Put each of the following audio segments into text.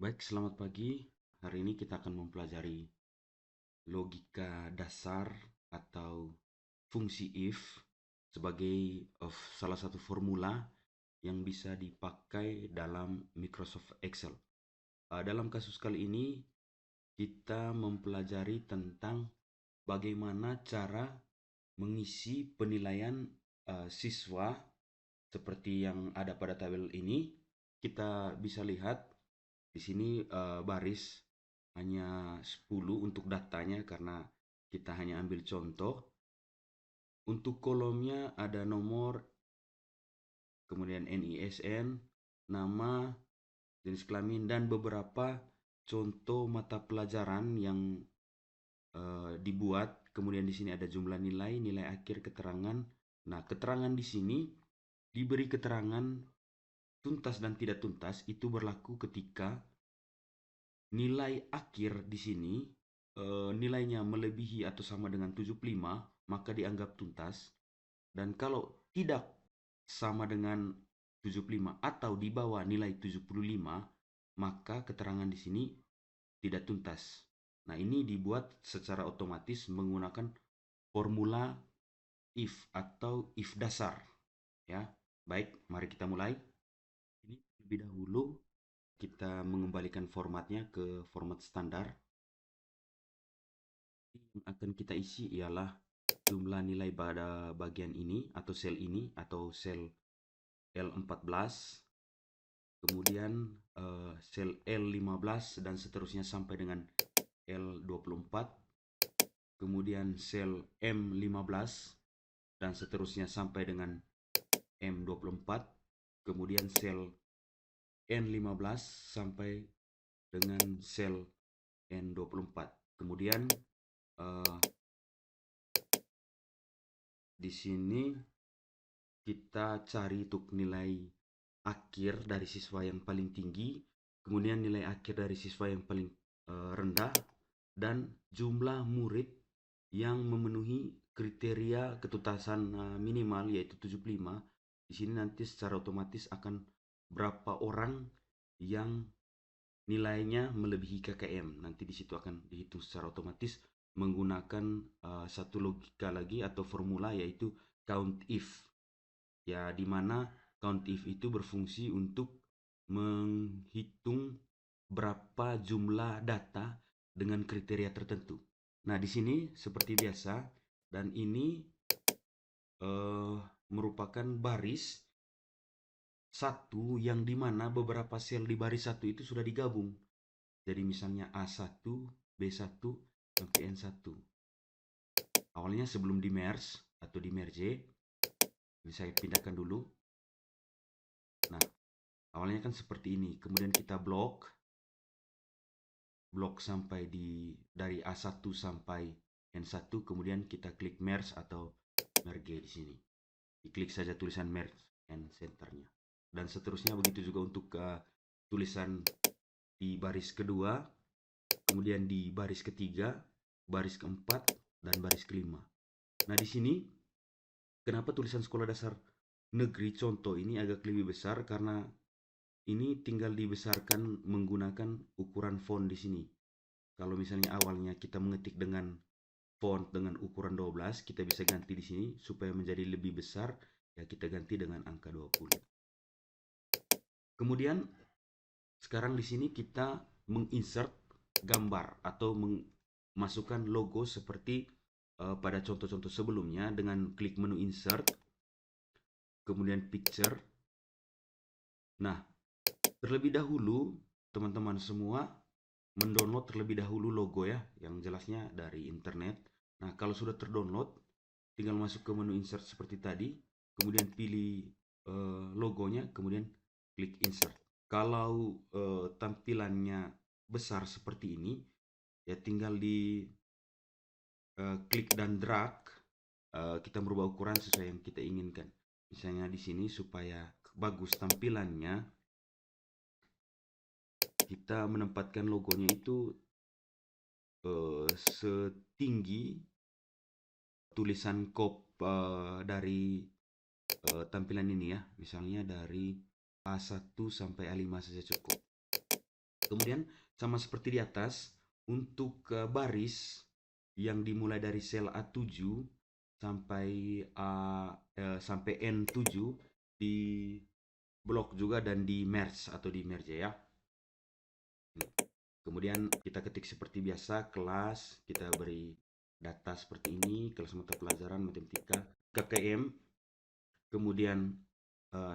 Baik, selamat pagi. Hari ini kita akan mempelajari logika dasar atau fungsi if sebagai salah satu formula yang bisa dipakai dalam Microsoft Excel. Dalam kasus kali ini, kita mempelajari tentang bagaimana cara mengisi penilaian siswa seperti yang ada pada tabel ini. Kita bisa lihat di sini baris hanya 10 untuk datanya karena kita hanya ambil contoh. Untuk kolomnya ada nomor, kemudian NISN, nama, jenis kelamin, dan beberapa contoh mata pelajaran yang dibuat. Kemudian di sini ada jumlah nilai, nilai akhir, keterangan. Nah, keterangan di sini diberi keterangan tuntas dan tidak tuntas itu berlaku ketika nilai akhir di sini nilainya melebihi atau sama dengan 75, maka dianggap tuntas. Dan kalau tidak sama dengan 75 atau di bawah nilai 75, maka keterangan di sini tidak tuntas. Nah, ini dibuat secara otomatis menggunakan formula if atau if dasar, ya. Baik, mari kita mulai. Ini lebih dahulu kita mengembalikan formatnya ke format standar. Yang akan kita isi ialah jumlah nilai pada bagian ini atau sel ini atau sel L14, kemudian sel L15 dan seterusnya sampai dengan L24, kemudian sel M15 dan seterusnya sampai dengan M24, kemudian sel N15 sampai dengan sel N24. Kemudian di sini kita cari untuk nilai akhir dari siswa yang paling tinggi, kemudian nilai akhir dari siswa yang paling rendah, dan jumlah murid yang memenuhi kriteria ketuntasan minimal yaitu 75. Di sini nanti secara otomatis akan berapa orang yang nilainya melebihi KKM. Nanti di situ akan dihitung secara otomatis menggunakan satu logika lagi atau formula yaitu count if. Ya, di mana count if itu berfungsi untuk menghitung berapa jumlah data dengan kriteria tertentu. Nah, di sini seperti biasa, dan ini merupakan baris satu yang dimana beberapa sel di baris satu itu sudah digabung. Jadi misalnya A1, B1, sampai N1. Awalnya sebelum di merge atau di merge, ini saya pindahkan dulu. Nah, awalnya kan seperti ini. Kemudian kita blok sampai dari A1 sampai N1, kemudian kita klik merge atau merge di sini. Diklik saja tulisan merge and centernya. Dan seterusnya begitu juga untuk tulisan di baris kedua, kemudian di baris ketiga, baris keempat, dan baris kelima. Nah, di sini kenapa tulisan sekolah dasar negeri contoh ini agak lebih besar, karena ini tinggal dibesarkan menggunakan ukuran font di sini. Kalau misalnya awalnya kita mengetik dengan font dengan ukuran 12, kita bisa ganti di sini supaya menjadi lebih besar, ya kita ganti dengan angka 20. Kemudian sekarang di sini kita menginsert gambar atau memasukkan logo seperti pada contoh-contoh sebelumnya dengan klik menu insert, kemudian picture. Nah, terlebih dahulu teman-teman semua mendownload terlebih dahulu logo ya, yang jelasnya dari internet. Nah, kalau sudah terdownload, tinggal masuk ke menu insert seperti tadi, kemudian pilih logonya, kemudian klik insert. Kalau tampilannya besar seperti ini, ya tinggal di klik dan drag, kita merubah ukuran sesuai yang kita inginkan. Misalnya di sini supaya bagus tampilannya, kita menempatkan logonya itu setinggi tulisan kop dari tampilan ini ya. Misalnya dari A1 sampai A5 saja cukup. Kemudian sama seperti di atas, untuk baris yang dimulai dari sel A7 sampai N7 di blok juga dan di merge atau di merge ya. Kemudian kita ketik seperti biasa, kelas, kita beri data seperti ini, kelas mata pelajaran matematika KKM, kemudian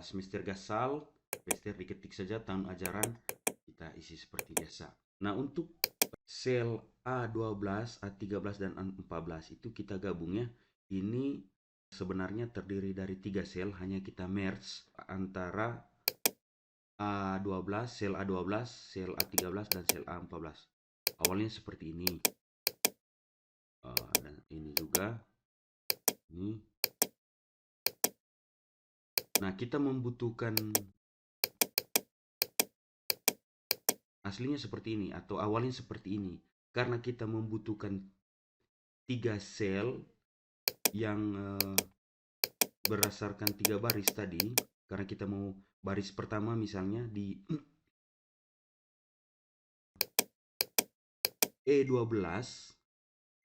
semester gasal, semester diketik saja, tahun ajaran, kita isi seperti biasa. Nah, untuk sel A12, A13, dan A14 itu kita gabung ya. Ini sebenarnya terdiri dari 3 sel, hanya kita merge antara A12, sel A12, sel A13, dan sel A14. Awalnya seperti ini. Dan ini juga. Ini. Nah, kita membutuhkan aslinya seperti ini atau awalnya seperti ini. Karena kita membutuhkan 3 sel yang berdasarkan 3 baris tadi. Karena kita mau baris pertama misalnya di E12.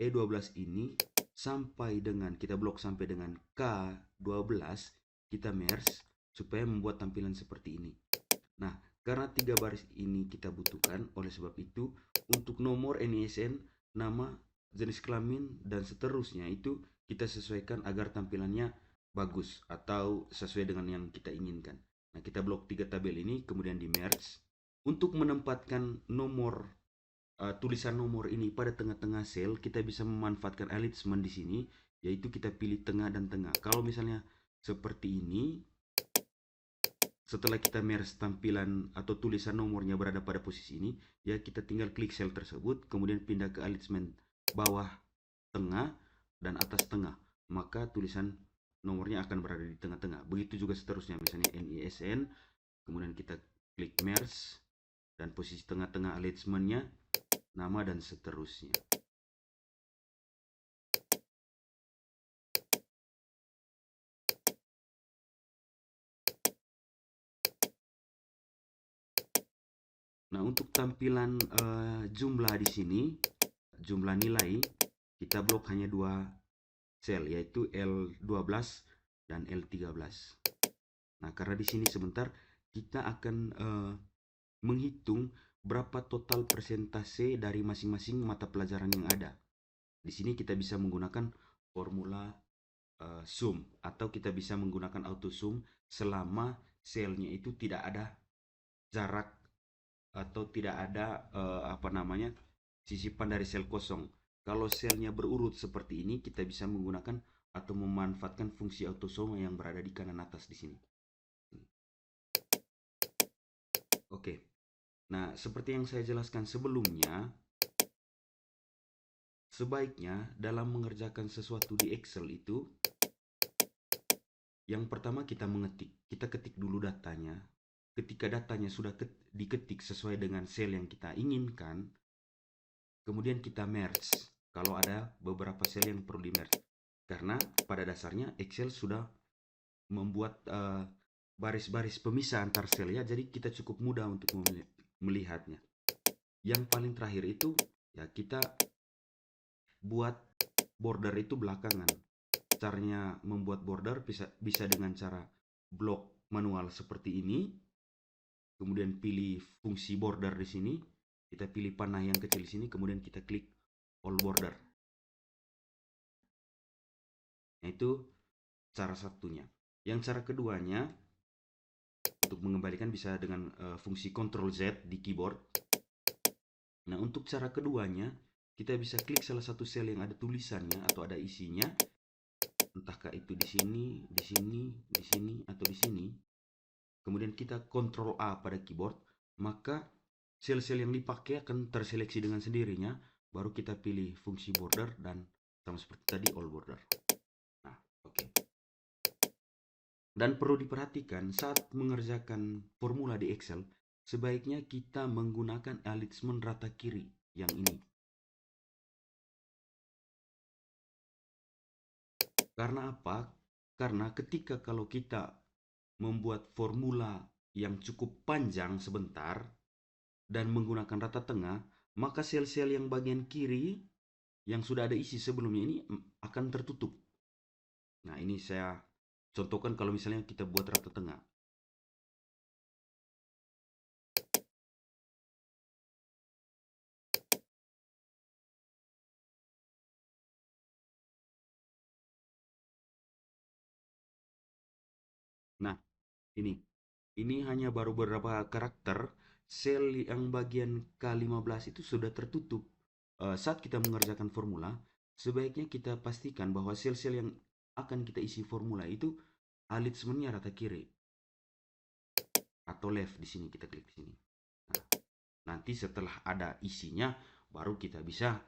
E12 ini sampai dengan kita blok sampai dengan K12, kita merge supaya membuat tampilan seperti ini. Nah, karena 3 baris ini kita butuhkan, oleh sebab itu untuk nomor NISN, nama, jenis kelamin, dan seterusnya itu kita sesuaikan agar tampilannya bagus atau sesuai dengan yang kita inginkan. Nah, kita blok 3 tabel ini, kemudian di merge. Untuk menempatkan nomor tulisan nomor ini pada tengah-tengah sel, kita bisa memanfaatkan alignment di sini, yaitu kita pilih tengah dan tengah. Kalau misalnya seperti ini, setelah kita merge tampilan atau tulisan nomornya berada pada posisi ini, ya kita tinggal klik sel tersebut, kemudian pindah ke alignment bawah tengah dan atas tengah, maka tulisan nomornya akan berada di tengah-tengah. Begitu juga seterusnya, misalnya NISN, kemudian kita klik merge dan posisi tengah-tengah alignmentnya, nama, dan seterusnya. Nah, untuk tampilan jumlah di sini, jumlah nilai, kita blok hanya 2 sel, yaitu L12 dan L13. Nah, karena di sini sebentar kita akan menghitung berapa total persentase dari masing-masing mata pelajaran yang ada. Di sini kita bisa menggunakan formula sum, atau kita bisa menggunakan auto sum selama selnya itu tidak ada jarak atau tidak ada sisipan dari sel kosong. Kalau selnya berurut seperti ini, kita bisa menggunakan atau memanfaatkan fungsi autosum yang berada di kanan atas di sini. Oke. Nah, seperti yang saya jelaskan sebelumnya, sebaiknya dalam mengerjakan sesuatu di Excel itu, yang pertama kita ketik dulu datanya. Ketika datanya sudah diketik sesuai dengan sel yang kita inginkan, kemudian kita merge kalau ada beberapa sel yang perlu di merge. Karena pada dasarnya Excel sudah membuat baris-baris pemisah antar sel ya, jadi kita cukup mudah untuk melihatnya. Yang paling terakhir itu ya kita buat border itu belakangan. Caranya membuat border bisa dengan cara blok manual seperti ini. Kemudian pilih fungsi border di sini. Kita pilih panah yang kecil di sini, kemudian kita klik all border. Nah, itu cara satunya. Yang cara keduanya, untuk mengembalikan bisa dengan fungsi Ctrl Z di keyboard. Nah, untuk cara keduanya, kita bisa klik salah satu sel yang ada tulisannya atau ada isinya, entahkah itu di sini, di sini, di sini, atau di sini. Kemudian kita Ctrl A pada keyboard, maka sel-sel yang dipakai akan terseleksi dengan sendirinya. Baru kita pilih fungsi border dan sama seperti tadi all border. Nah, oke. Dan perlu diperhatikan saat mengerjakan formula di Excel, sebaiknya kita menggunakan alignment rata kiri yang ini. Karena apa? Karena ketika kalau kita membuat formula yang cukup panjang sebentar, dan menggunakan rata tengah, maka sel-sel yang bagian kiri yang sudah ada isi sebelumnya ini akan tertutup. Nah, ini saya contohkan kalau misalnya kita buat rata tengah. Nah, ini hanya baru beberapa karakter. Sel yang bagian K15 itu sudah tertutup. Saat kita mengerjakan formula, sebaiknya kita pastikan bahwa sel-sel yang akan kita isi formula itu alignment-nya rata kiri atau left. Di sini kita klik di sini. Nah, nanti setelah ada isinya, baru kita bisa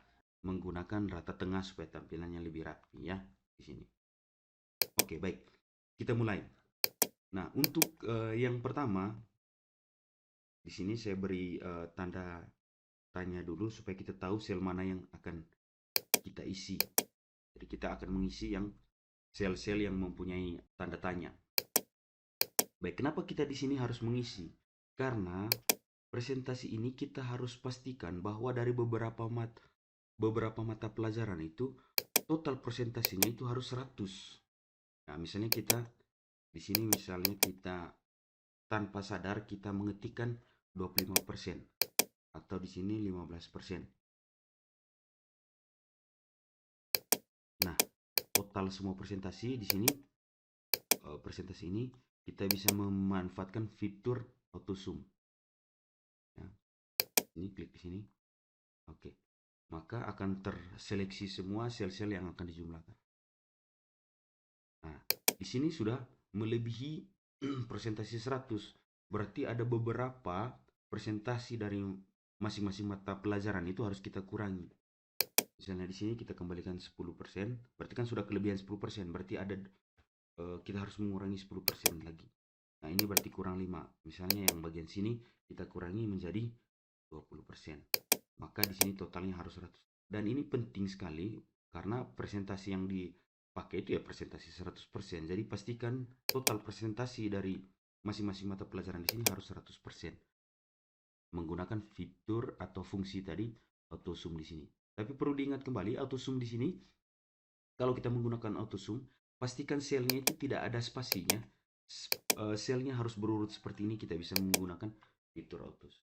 menggunakan rata tengah supaya tampilannya lebih rapi ya di sini. Oke, baik. Kita mulai. Nah, untuk yang pertama di sini saya beri tanda tanya dulu supaya kita tahu sel mana yang akan kita isi. Jadi kita akan mengisi yang sel-sel yang mempunyai tanda tanya. Baik, kenapa kita di sini harus mengisi? Karena presentasi ini kita harus pastikan bahwa dari beberapa mata pelajaran itu total presentasinya itu harus 100. Nah, misalnya kita di sini misalnya kita tanpa sadar kita mengetikkan 25% atau di sini 15%. Nah, total semua presentasi di sini presentasi ini kita bisa memanfaatkan fitur auto zoom. Ya. Ini klik di sini. Oke. Maka akan terseleksi semua sel-sel yang akan dijumlahkan. Nah, di sini sudah melebihi presentasi 100. Berarti ada beberapa presentasi dari masing-masing mata pelajaran itu harus kita kurangi. Misalnya di sini kita kembalikan 10%, berarti kan sudah kelebihan 10%, berarti ada kita harus mengurangi 10% lagi. Nah, ini berarti kurang 5. Misalnya yang bagian sini kita kurangi menjadi 20%. Maka di sini totalnya harus 100. Dan ini penting sekali karena presentasi yang dipakai itu ya presentasi 100%. Jadi pastikan total presentasi dari masing-masing mata pelajaran di sini harus 100%. Menggunakan fitur atau fungsi tadi auto zoom di sini. Tapi perlu diingat kembali auto zoom di sini kalau kita menggunakan auto zoom, pastikan selnya itu tidak ada spasinya. Selnya harus berurut seperti ini, kita bisa menggunakan fitur auto zoom.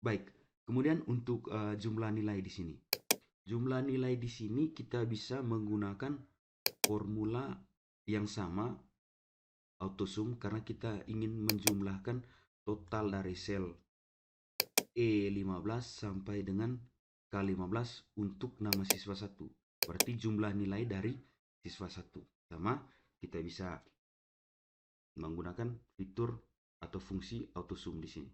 Baik, kemudian untuk jumlah nilai di sini. Jumlah nilai di sini kita bisa menggunakan formula yang sama auto zoom karena kita ingin menjumlahkan total dari sel E15 sampai dengan K15 untuk nama siswa 1. Berarti jumlah nilai dari siswa 1. Sama kita bisa menggunakan fitur atau fungsi auto zoom di sini.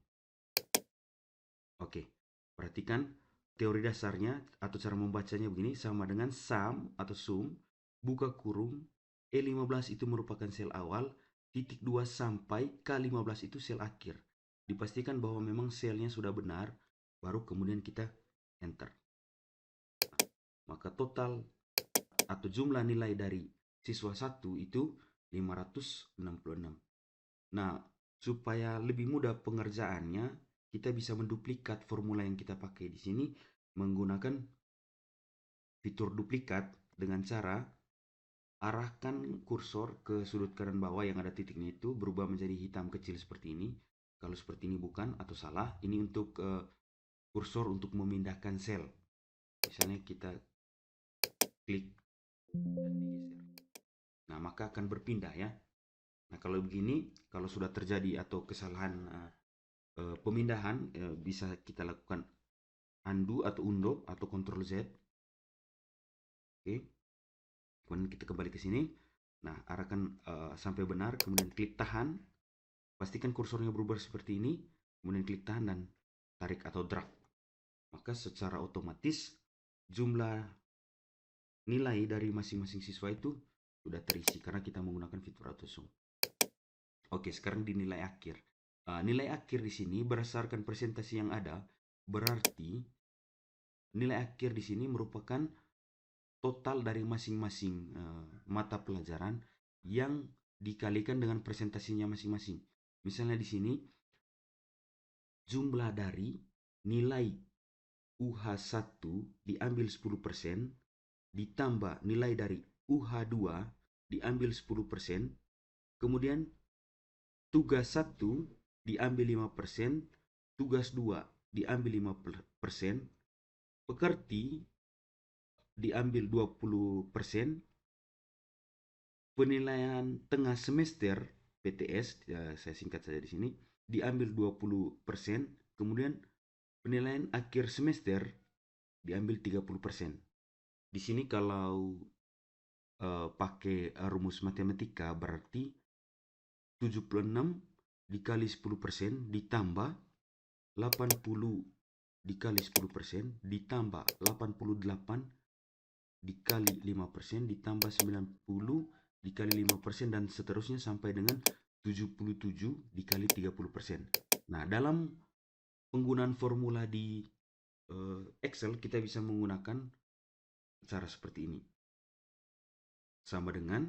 Oke, perhatikan teori dasarnya atau cara membacanya begini, sama dengan sum atau sum, buka kurung, E15 itu merupakan sel awal, titik 2 sampai K15 itu sel akhir. Dipastikan bahwa memang selnya sudah benar, baru kemudian kita enter. Maka total atau jumlah nilai dari siswa 1 itu 566. Nah, supaya lebih mudah pengerjaannya, kita bisa menduplikat formula yang kita pakai di sini menggunakan fitur duplikat dengan cara arahkan kursor ke sudut kanan bawah yang ada titiknya itu berubah menjadi hitam kecil seperti ini. Kalau seperti ini bukan atau salah, ini untuk kursor untuk memindahkan sel. Misalnya kita klik dan digeser. Nah, maka akan berpindah ya. Nah, kalau begini, kalau sudah terjadi atau kesalahan pemindahan, bisa kita lakukan undo atau Ctrl Z. Oke. Kemudian kita kembali ke sini. Nah, arahkan sampai benar, kemudian klik tahan. Pastikan kursornya berubah seperti ini, kemudian klik tahan dan tarik atau drag. Maka secara otomatis jumlah nilai dari masing-masing siswa itu sudah terisi karena kita menggunakan fitur auto zoom. Oke, sekarang di nilai akhir. Nilai akhir di sini berdasarkan presentasi yang ada, berarti nilai akhir di sini merupakan total dari masing-masing mata pelajaran yang dikalikan dengan presentasinya masing-masing. Misalnya di sini jumlah dari nilai UH1 diambil 10%, ditambah nilai dari UH2 diambil 10%, kemudian tugas 1 diambil 5%, tugas 2 diambil 5%, pekerti diambil 20%, penilaian tengah semester PTS, ya saya singkat saja di sini, diambil 20%, kemudian penilaian akhir semester diambil 30%. Di sini kalau pakai rumus matematika berarti 76 dikali 10% ditambah 80 dikali 10% ditambah 88 dikali 5% ditambah 90 dikali 5% dan seterusnya sampai dengan 77 dikali 30%. Nah, dalam penggunaan formula di Excel kita bisa menggunakan cara seperti ini. Sama dengan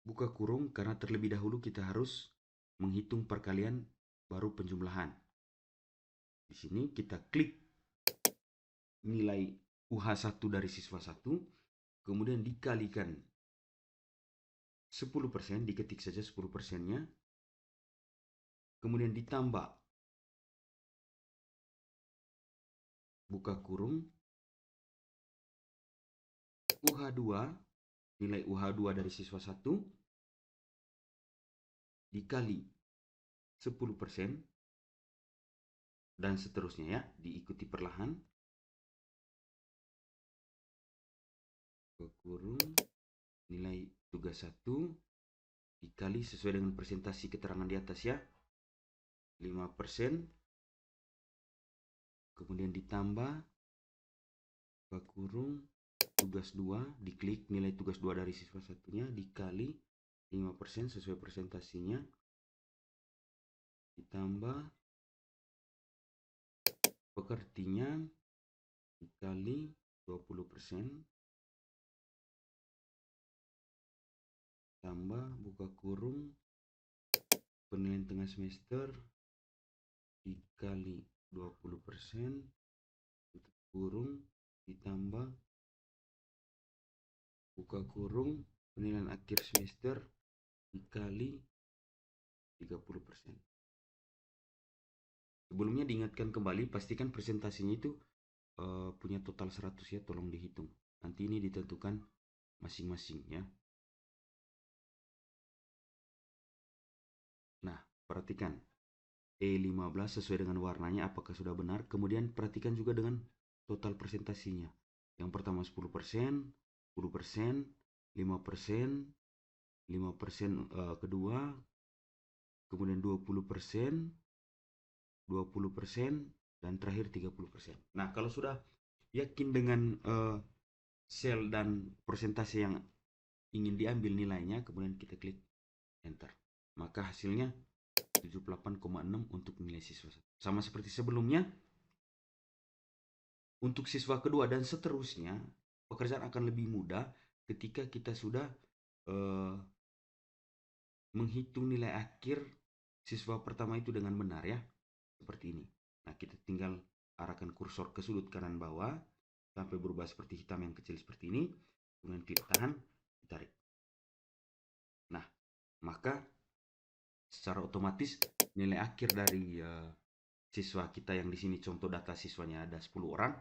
buka kurung, karena terlebih dahulu kita harus menghitung perkalian baru penjumlahan. Di sini kita klik nilai UH1 dari siswa 1, kemudian dikalikan 10%, diketik saja 10%-nya, kemudian ditambah buka kurung UH2, nilai UH2 dari siswa 1 dikali 10% dan seterusnya, ya, diikuti perlahan. Buka kurung nilai tugas 1 dikali sesuai dengan presentasi keterangan di atas, ya, 5%, kemudian ditambah buka kurung tugas 2, diklik nilai tugas 2 dari siswa satunya dikali 5% sesuai presentasinya, ditambah pekertinya dikali 20%, tambah buka kurung penilaian tengah semester dikali 20%, tutup kurung, ditambah buka kurung penilaian akhir semester dikali 30%. Sebelumnya diingatkan kembali, pastikan presentasinya itu punya total 100, ya, tolong dihitung. Nanti ini ditentukan masing-masing, ya. Nah, perhatikan E15 sesuai dengan warnanya apakah sudah benar. Kemudian perhatikan juga dengan total presentasinya. Yang pertama 10%, 10%, 5%, 5% kedua, kemudian 20%, 20%, dan terakhir 30%. Nah, kalau sudah yakin dengan sel dan persentase yang ingin diambil nilainya, kemudian kita klik enter. Maka hasilnya 78,6 untuk nilai siswa. Sama seperti sebelumnya, untuk siswa kedua dan seterusnya, pekerjaan akan lebih mudah ketika kita sudah menghitung nilai akhir siswa pertama itu dengan benar, ya. Seperti ini. Nah, kita tinggal arahkan kursor ke sudut kanan bawah sampai berubah seperti hitam yang kecil seperti ini. Kemudian klik tahan, ditarik. Nah, maka secara otomatis nilai akhir dari siswa kita yang di sini contoh data siswanya ada 10 orang,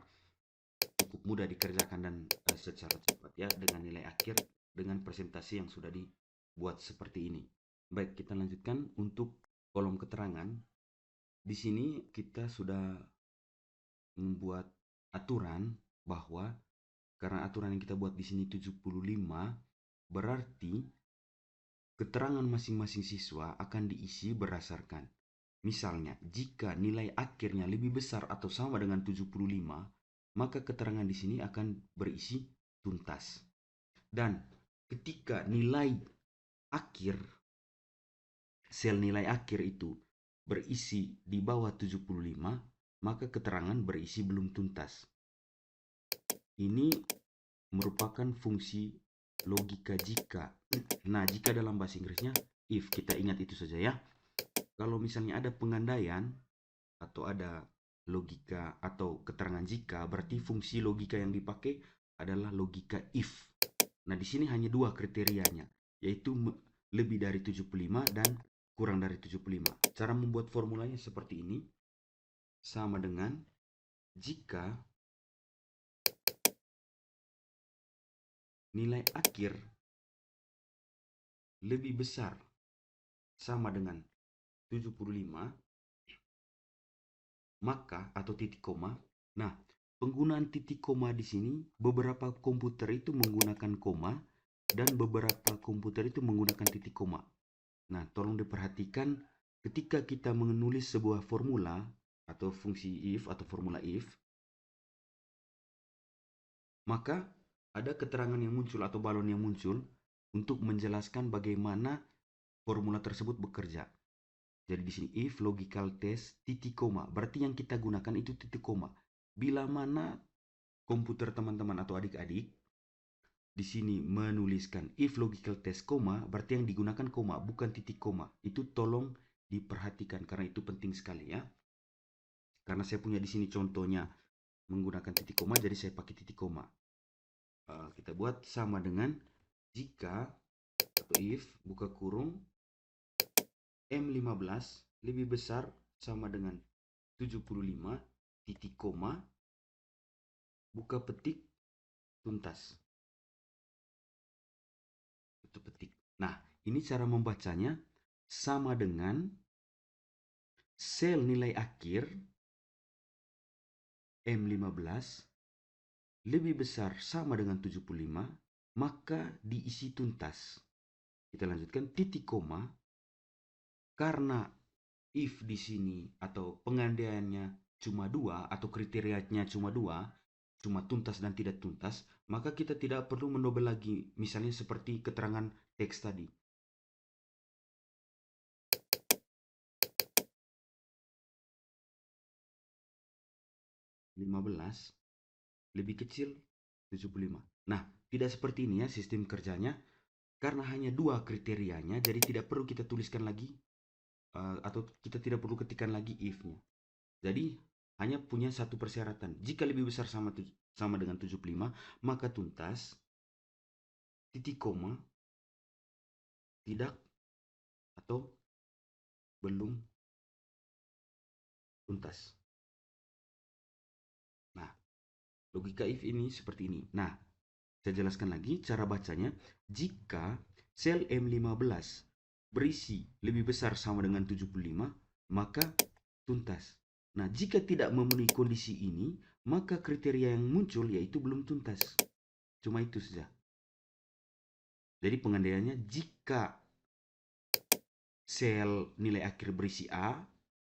cukup mudah dikerjakan dan secara cepat, ya, dengan nilai akhir dengan presentasi yang sudah dibuat seperti ini. Baik, kita lanjutkan untuk kolom keterangan. Di sini kita sudah membuat aturan bahwa karena aturan yang kita buat di sini 75, berarti keterangan masing-masing siswa akan diisi berdasarkan, misalnya jika nilai akhirnya lebih besar atau sama dengan 75, maka keterangan di sini akan berisi tuntas. Dan ketika nilai akhir, sel nilai akhir itu berisi di bawah 75, maka keterangan berisi belum tuntas. Ini merupakan fungsi logika jika. Nah, jika dalam bahasa Inggrisnya if, kita ingat itu saja, ya. Kalau misalnya ada pengandaian atau ada logika atau keterangan jika, berarti fungsi logika yang dipakai adalah logika if. Nah, di sini hanya dua kriterianya, yaitu lebih dari 75 dan kurang dari 75. Cara membuat formulanya seperti ini, sama dengan jika nilai akhir lebih besar sama dengan 75, maka atau titik koma. Nah, penggunaan titik koma di sini beberapa komputer itu menggunakan koma dan beberapa komputer itu menggunakan titik koma. Nah, tolong diperhatikan ketika kita menulis sebuah formula atau fungsi if atau formula if, maka ada keterangan yang muncul atau balon yang muncul untuk menjelaskan bagaimana formula tersebut bekerja. Jadi di sini if logical test titik koma, berarti yang kita gunakan itu titik koma. Bila mana komputer teman-teman atau adik-adik di sini menuliskan if logical test koma, berarti yang digunakan koma, bukan titik koma. Itu tolong diperhatikan karena itu penting sekali ya. Karena saya punya di sini contohnya menggunakan titik koma, jadi saya pakai titik koma. Kita buat sama dengan jika atau if buka kurung M15 lebih besar sama dengan 75 titik koma buka petik tuntas. Tutup petik. Nah, ini cara membacanya sama dengan sel nilai akhir M15 lebih besar sama dengan 75, maka diisi tuntas. Kita lanjutkan titik koma, karena if di sini atau pengandaiannya cuma dua atau kriterianya cuma dua, cuma tuntas dan tidak tuntas, maka kita tidak perlu mendobel lagi, misalnya seperti keterangan teks tadi. 15 lebih kecil 75. Nah, tidak seperti ini ya sistem kerjanya. Karena hanya dua kriterianya, jadi tidak perlu kita tuliskan lagi atau kita tidak perlu ketikkan lagi if-nya. Jadi hanya punya satu persyaratan. Jika lebih besar sama dengan 75, maka tuntas titik koma tidak atau belum tuntas. Nah, logika if ini seperti ini. Nah, saya jelaskan lagi cara bacanya. Jika sel M15 berisi lebih besar sama dengan 75, maka tuntas. Nah, jika tidak memenuhi kondisi ini, maka kriteria yang muncul yaitu belum tuntas. Cuma itu saja. Jadi pengandaiannya jika sel nilai akhir berisi A,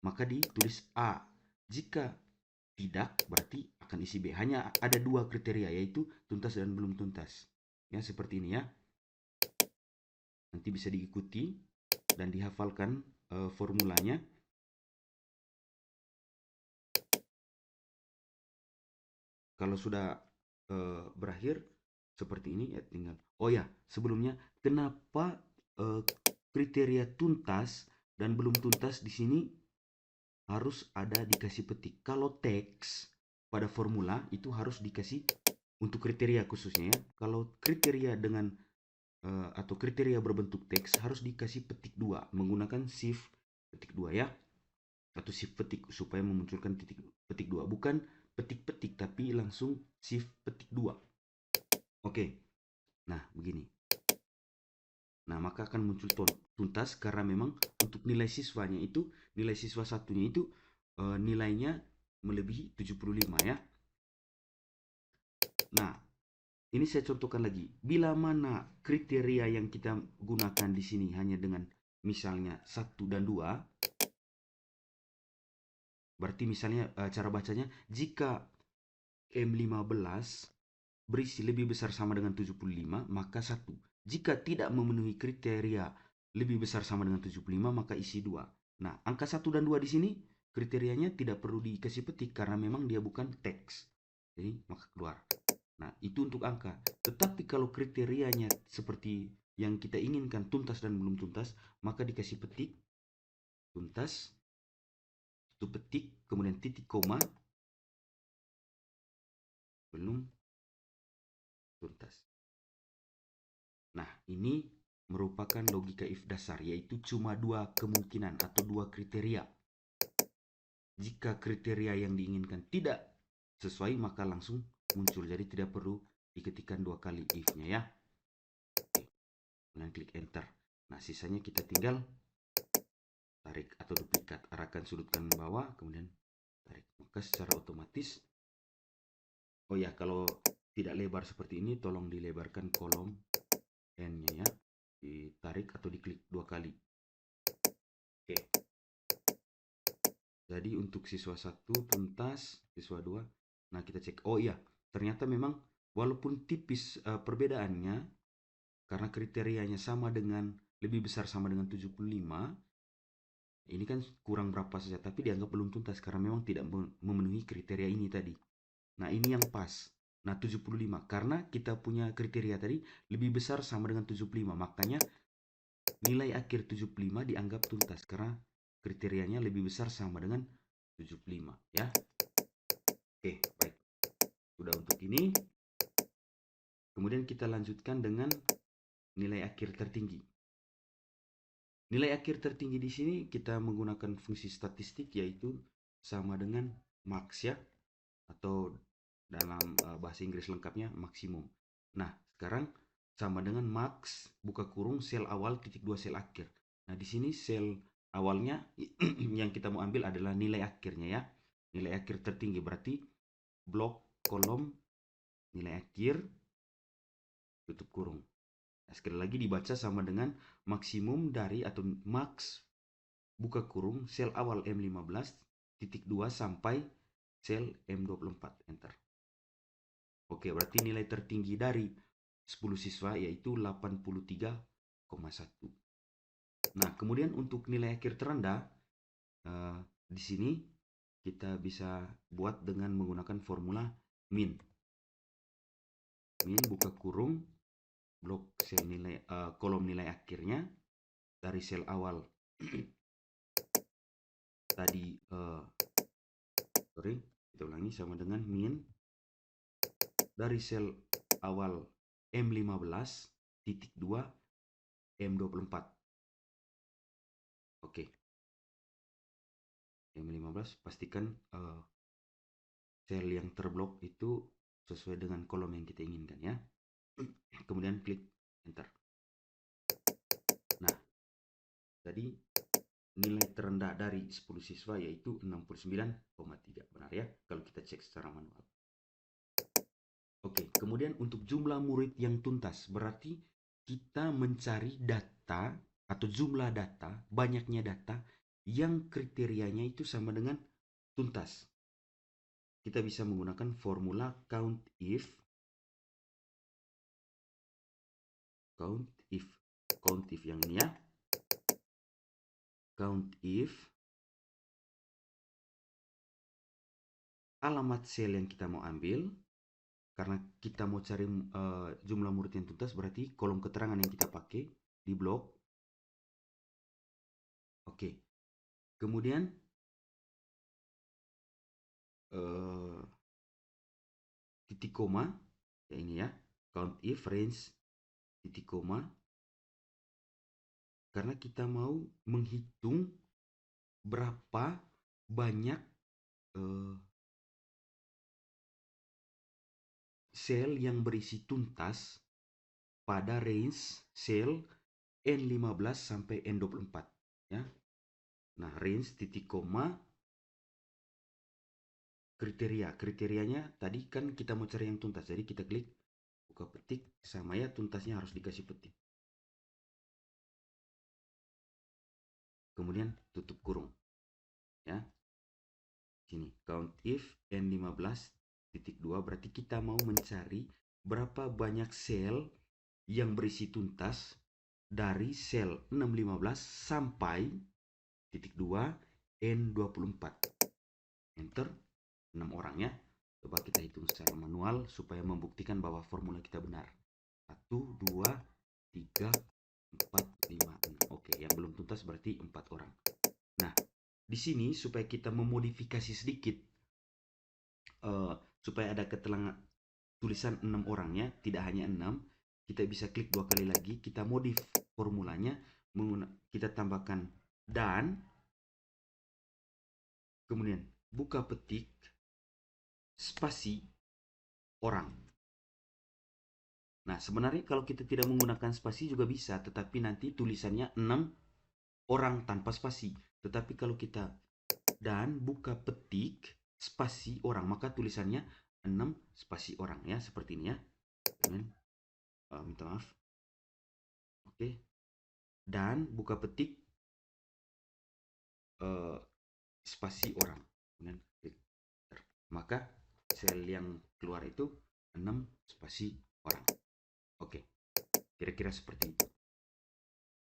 maka ditulis A. Jika tidak, berarti akan isi B. Hanya ada dua kriteria, yaitu tuntas dan belum tuntas. Ya, seperti ini ya. Nanti bisa diikuti dan dihafalkan formulanya. Kalau sudah berakhir seperti ini ya tinggal. Oh ya, sebelumnya kenapa kriteria tuntas dan belum tuntas di sini harus ada dikasih petik. Kalau teks pada formula itu harus dikasih untuk kriteria khususnya ya. Kalau kriteria dengan atau kriteria berbentuk teks harus dikasih petik 2 menggunakan shift petik 2 ya. Atau shift petik supaya memunculkan petik 2. Bukan petik-petik tapi langsung shift petik 2. Oke. Nah, begini. Nah, maka akan muncul tuntas karena memang untuk nilai siswanya itu, nilai siswa satunya itu nilainya melebihi 75 ya. Nah, ini saya contohkan lagi. Bila mana kriteria yang kita gunakan di sini hanya dengan misalnya 1 dan 2, berarti misalnya cara bacanya jika M15 berisi lebih besar sama dengan 75, maka 1. Jika tidak memenuhi kriteria lebih besar sama dengan 75, maka isi 2. Nah, angka 1 dan 2 di sini kriterianya tidak perlu dikasih petik karena memang dia bukan teks. Jadi, maka keluar. Nah, itu untuk angka. Tetapi kalau kriterianya seperti yang kita inginkan tuntas dan belum tuntas, maka dikasih petik tuntas, tutup petik, kemudian titik koma, belum tuntas. Nah, ini merupakan logika if dasar, yaitu cuma dua kemungkinan atau dua kriteria. Jika kriteria yang diinginkan tidak sesuai, maka langsung muncul. Jadi tidak perlu diketikkan dua kali if-nya ya. Oke, kemudian klik enter. Nah, sisanya kita tinggal tarik atau duplikat, arahkan sudut kanan bawah, kemudian tarik. Maka secara otomatis, oh ya, kalau tidak lebar seperti ini, tolong dilebarkan kolom N-nya ya, ditarik atau diklik dua kali. Oke. Jadi untuk siswa 1 tuntas, siswa 2. Nah, kita cek. Oh iya, ternyata memang walaupun tipis perbedaannya, karena kriterianya sama dengan, lebih besar sama dengan 75, ini kan kurang berapa saja, tapi dianggap belum tuntas karena memang tidak memenuhi kriteria ini tadi. Nah, ini yang pas. Nah, 75. Karena kita punya kriteria tadi lebih besar sama dengan 75, makanya nilai akhir 75 dianggap tuntas karena kriterianya lebih besar sama dengan 75 ya. Oke, baik. Sudah untuk ini. Kemudian kita lanjutkan dengan nilai akhir tertinggi. Nilai akhir tertinggi di sini kita menggunakan fungsi statistik, yaitu sama dengan max ya, atau dalam bahasa Inggris lengkapnya maksimum. Nah, sekarang sama dengan max buka kurung sel awal titik 2 sel akhir. Nah, di sini sel awalnya yang kita mau ambil adalah nilai akhirnya ya. Nilai akhir tertinggi berarti blok kolom nilai akhir tutup kurung. Nah, sekali lagi dibaca sama dengan maksimum dari atau max buka kurung sel awal M15 titik 2 sampai sel M24, enter. Oke, berarti nilai tertinggi dari 10 siswa yaitu 83,1. Nah, kemudian untuk nilai akhir terendah di sini kita bisa buat dengan menggunakan formula min. Min buka kurung blok sel nilai kolom nilai akhirnya dari sel awal tadi kita ulangi, sama dengan min dari sel awal M15 titik 2 M24. Oke, M15 pastikan sel yang terblok itu sesuai dengan kolom yang kita inginkan ya. Kemudian klik enter. Nah, tadi nilai terendah dari 10 siswa yaitu 69,3. Benar ya, kalau kita cek secara manual. Oke, kemudian untuk jumlah murid yang tuntas, berarti kita mencari data atau jumlah data, banyaknya data yang kriterianya itu sama dengan tuntas. Kita bisa menggunakan formula count if yang ini ya. Count if alamat sel yang kita mau ambil, karena kita mau cari jumlah murid yang tuntas, berarti kolom keterangan yang kita pakai di blok. Oke, kemudian titik koma ya, ini ya, count if range titik koma, karena kita mau menghitung berapa banyak sel yang berisi tuntas pada range sel N15 sampai N24 ya. Nah, range titik koma kriterianya tadi kan kita mau cari yang tuntas, jadi kita klik buka petik, sama ya, tuntasnya harus dikasih petik, kemudian tutup kurung ya. Sini count if N15 titik 2, berarti kita mau mencari berapa banyak sel yang berisi tuntas dari sel 615 sampai titik 2 N24, enter. 6 orang ya. Coba kita hitung secara manual supaya membuktikan bahwa formula kita benar. 1, 2, 3, 4, 5, 6. Oke, yang belum tuntas berarti 4 orang. Nah, di sini supaya kita memodifikasi sedikit, supaya ada keterangan tulisan 6 orangnya, tidak hanya 6, kita bisa klik 2 kali lagi, kita modif formulanya, kita tambahkan dan, kemudian buka petik, spasi, orang. Nah, sebenarnya kalau kita tidak menggunakan spasi juga bisa, tetapi nanti tulisannya 6 orang tanpa spasi. Tetapi kalau kita dan buka petik spasi orang, maka tulisannya 6 spasi orang ya, seperti ini ya. Minta maaf. Oke. Dan buka petik spasi orang. Kemudian klik. Maka sel yang keluar itu 6 spasi orang. Oke. Kira-kira seperti itu.